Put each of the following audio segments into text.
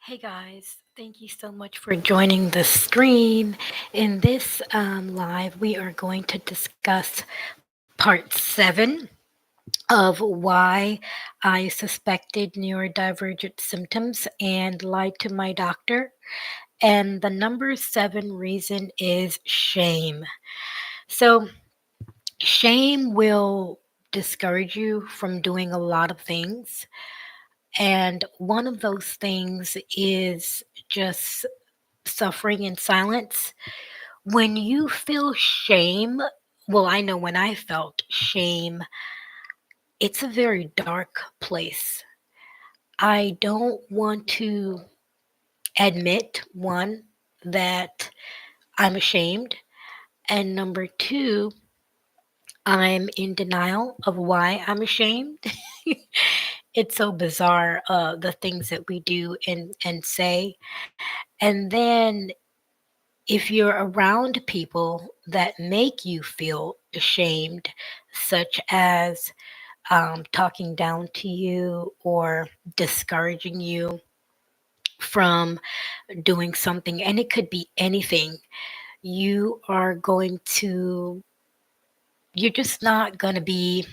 Hey guys, thank you so much for joining the stream. In this live, we are going to discuss part seven of why I suspected neurodivergent symptoms and lied to my doctor. And the number seven reason is shame. So, shame will discourage you from doing a lot of things. And one of those things is just suffering in silence. When you feel shame, well, I know when I felt shame, it's a very dark place. I don't want to admit, one, that I'm ashamed, and number two, I'm in denial of why I'm ashamed. It's so bizarre, the things that we do and say. And then if you're around people that make you feel ashamed, such as talking down to you or discouraging you from doing something, and it could be anything, you are going to, you're just not going to be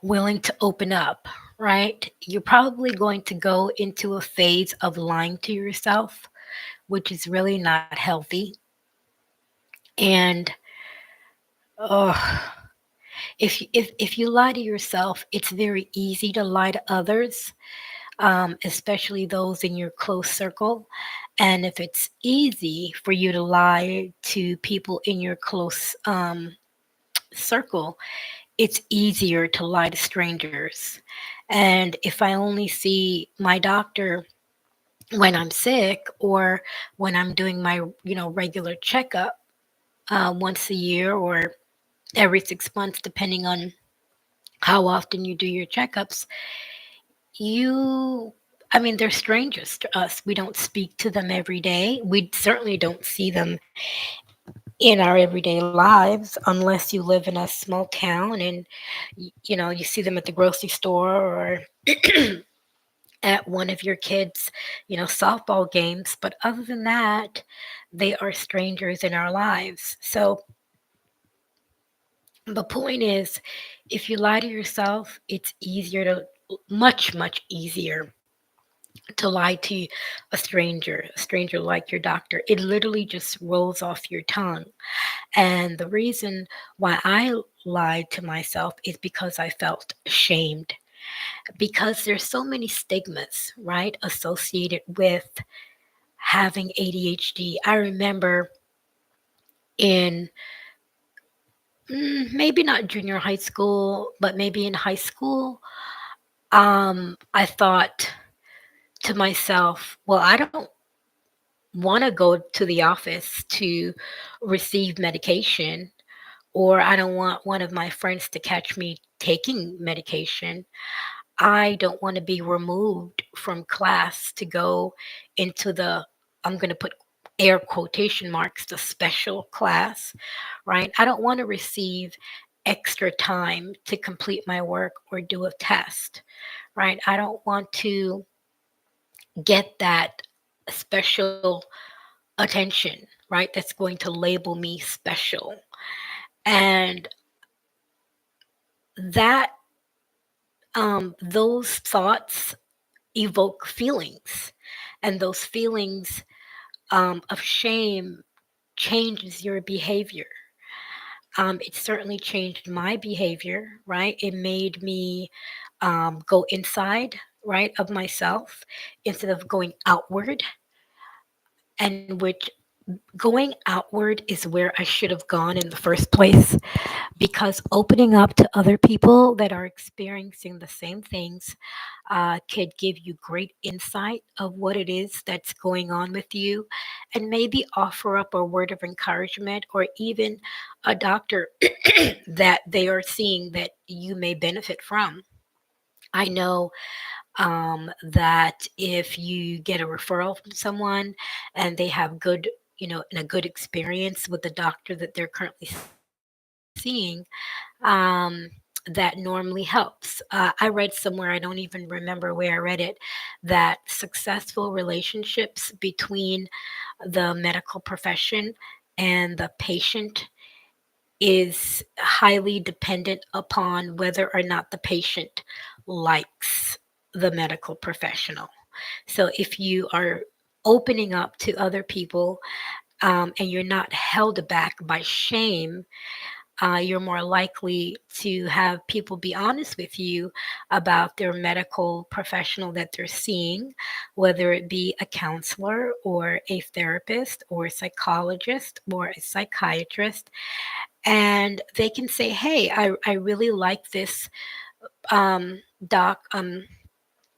willing to open up, right? You're probably going to go into a phase of lying to yourself, which is really not healthy. And oh, if you lie to yourself, it's very easy to lie to others, especially those in your close circle. And if it's easy for you to lie to people in your close circle, it's easier to lie to strangers. And if I only see my doctor when I'm sick or when I'm doing my regular checkup once a year or every 6 months, depending on how often you do your checkups, you, I mean, they're strangers to us. We don't speak to them every day. We certainly don't see them in our everyday lives unless you live in a small town and you see them at the grocery store or at one of your kids softball games, but other than that, they are strangers in our lives. So the point is, if you lie to yourself, it's easier to, much easier to lie to a stranger like your doctor. It literally just rolls off your tongue. And the reason why I lied to myself is because I felt ashamed. Because there's so many stigmas, right, associated with having ADHD. I remember in maybe not junior high school, but maybe in high school, I thought to myself, well, I don't want to go to the office to receive medication, or I don't want one of my friends to catch me taking medication. I don't want to be removed from class to go into the, I'm going to put air quotation marks, the special class, right? I don't want to receive extra time to complete my work or do a test, right? I don't want to get that special attention, right? That's going to label me special. And that, those thoughts evoke feelings, and those feelings of shame changes your behavior. It certainly changed my behavior, right? It made me go inside, right, of myself instead of going outward, and which going outward is where I should have gone in the first place, because opening up to other people that are experiencing the same things could give you great insight of what it is that's going on with you, and maybe offer up a word of encouragement or even a doctor that they are seeing that you may benefit from. I know that if you get a referral from someone and they have good, and a good experience with the doctor that they're currently seeing, they may that normally helps. I read somewhere, I don't even remember where I read it, that successful relationships between the medical profession and the patient is highly dependent upon whether or not the patient likes the medical professional. So if you are opening up to other people, and you're not held back by shame, you're more likely to have people be honest with you about their medical professional that they're seeing, whether it be a counselor or a therapist or a psychologist or a psychiatrist. And they can say, hey, I really like this doc,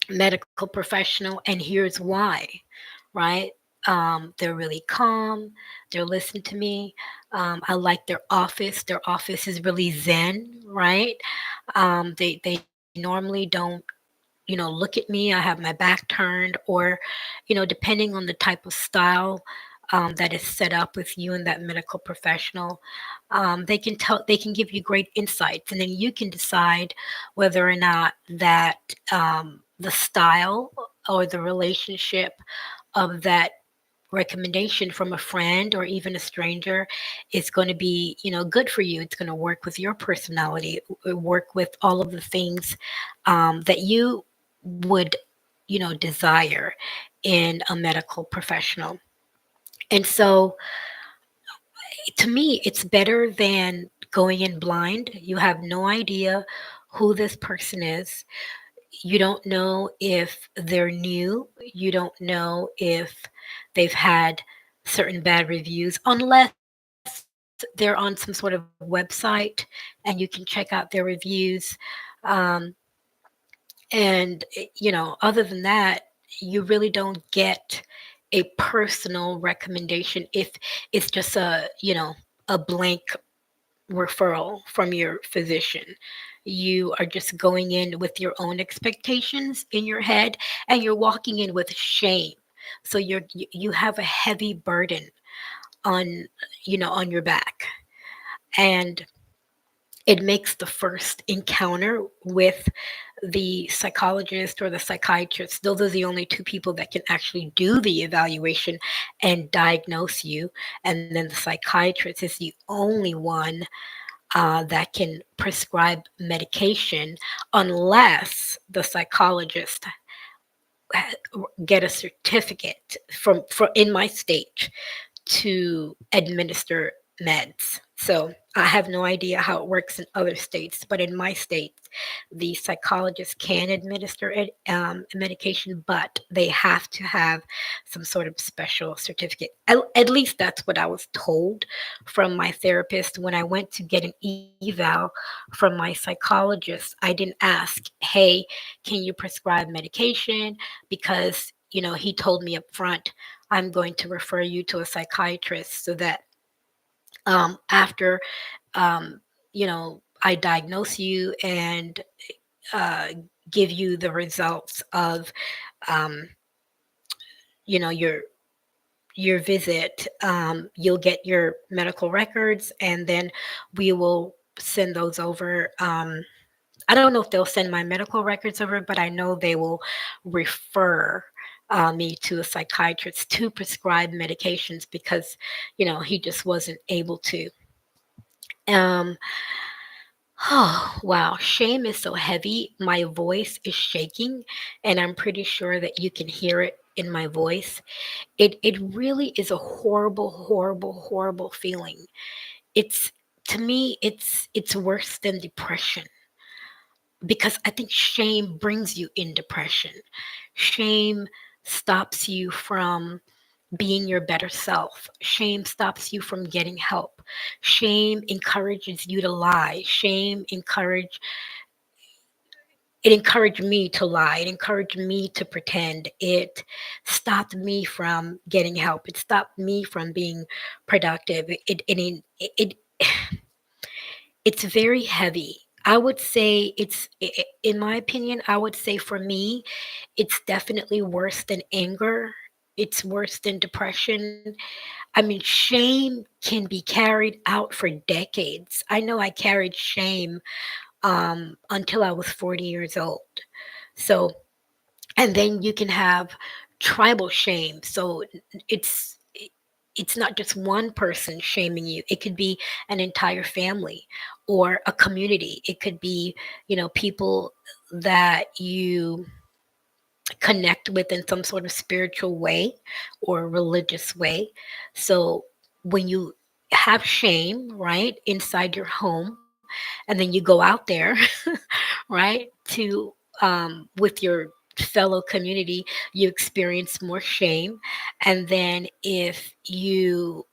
medical professional, and here's why, right? They're really calm. They're listening to me. I like their office. Their office is really zen, right? They normally don't, look at me. I have my back turned, or, depending on the type of style that is set up with you and that medical professional, they can give you great insights, and then you can decide whether or not that the style or the relationship of that recommendation from a friend or even a stranger is going to be, good for you. It's going to work with your personality, work with all of the things that you would, desire in a medical professional. And so to me, it's better than going in blind. You have no idea who this person is. You don't know if they're new. You don't know if they've had certain bad reviews, unless they're on some sort of website and you can check out their reviews. Um, other than that, you really don't get a personal recommendation if it's just a blank referral from your physician. You are just going in with your own expectations in your head, and you're walking in with shame. So you have a heavy burden on on your back, and it makes the first encounter with the psychologist or the psychiatrist. Those are the only two people that can actually do the evaluation and diagnose you. And then the psychiatrist is the only one that can prescribe medication unless the psychologist get a certificate from in my state to administer meds. So I have no idea how it works in other states, but in my state, the psychologist can administer it, medication, but they have to have some sort of special certificate. At least that's what I was told from my therapist when I went to get an eval from my psychologist. I didn't ask, hey, can you prescribe medication? Because, he told me up front, I'm going to refer you to a psychiatrist so that after I diagnose you and uh, give you the results of um, your visit, you'll get your medical records, and then we will send those over. I don't know if they'll send my medical records over, but I know they will refer me to a psychiatrist to prescribe medications because, he just wasn't able to. Um, oh, wow. Shame is so heavy. My voice is shaking, and I'm pretty sure that you can hear it in my voice. It really is a horrible, horrible, horrible feeling. It's to me, it's worse than depression because I think shame brings you in depression. Shame stops you from being your better self. Shame stops you from getting help. Shame encourages you to lie. It encouraged me to lie. It encouraged me to pretend. It stopped me from getting help. It stopped me from being productive. It it's very heavy. I would say in my opinion, I would say for me, it's definitely worse than anger. It's worse than depression. I mean, shame can be carried out for decades. I know I carried shame until I was 40 years old. So, and then you can have tribal shame. So it's not just one person shaming you. It could be an entire family or a community. It could be, people that you connect with in some sort of spiritual way or religious way. So when you have shame, right, inside your home, and then you go out there, right, to with your fellow community, you experience more shame. And then if you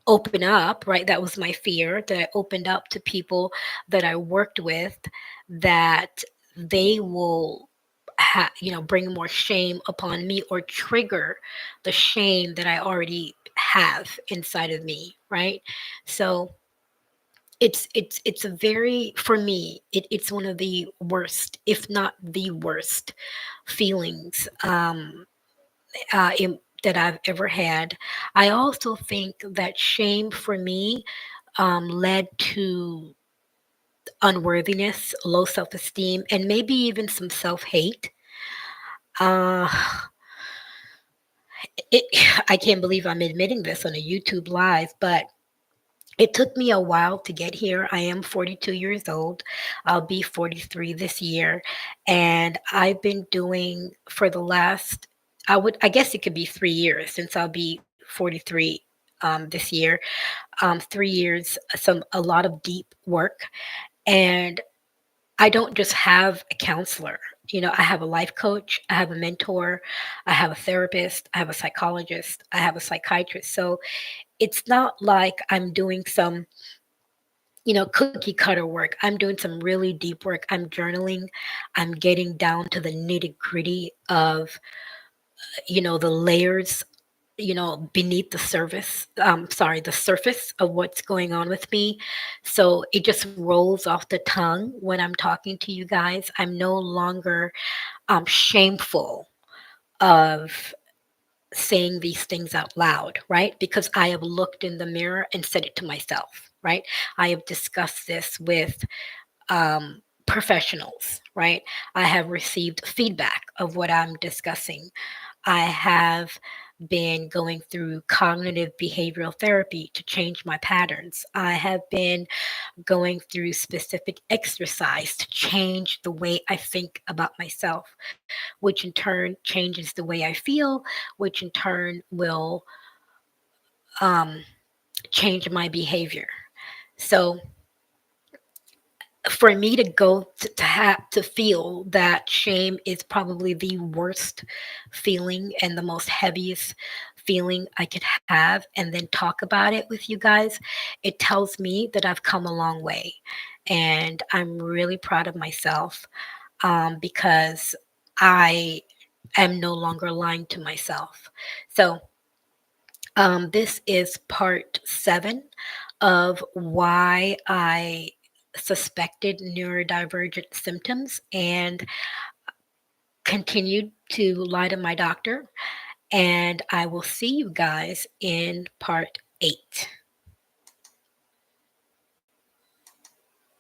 open up, right, that was my fear, that I opened up to people that I worked with, that they will bring more shame upon me or trigger the shame that I already have inside of me, right? So it's a very, for me, it's one of the worst, if not the worst, feelings that I've ever had. I also think that shame for me led to unworthiness, low self esteem, and maybe even some self hate. Uh, it, I can't believe I'm admitting this on a YouTube live, but it took me a while to get here. I am 42 years old. I'll be 43 this year. And I've been doing for the last, I guess it could be 3 years since I'll be 43 this year. 3 years, a lot of deep work. And I don't just have a counselor. I have a life coach, I have a mentor, I have a therapist, I have a psychologist, I have a psychiatrist. So it's not like I'm doing some cookie cutter work. I'm doing some really deep work. I'm journaling. I'm getting down to the nitty gritty of, the layers, beneath the the surface of what's going on with me. So it just rolls off the tongue when I'm talking to you guys. I'm no longer shameful of saying these things out loud, right? Because I have looked in the mirror and said it to myself, right? I have discussed this with professionals, right? I have received feedback of what I'm discussing. I have been going through cognitive behavioral therapy to change my patterns. I have been going through specific exercise to change the way I think about myself, which in turn changes the way I feel, which in turn will um, change my behavior. So for me to go to have to feel that shame is probably the worst feeling and the most heaviest feeling I could have, and then talk about it with you guys, it tells me that I've come a long way. And I'm really proud of myself because I am no longer lying to myself. So this is part 7 of why I suspected neurodivergent symptoms and continued to lie to my doctor. And I will see you guys in part 8.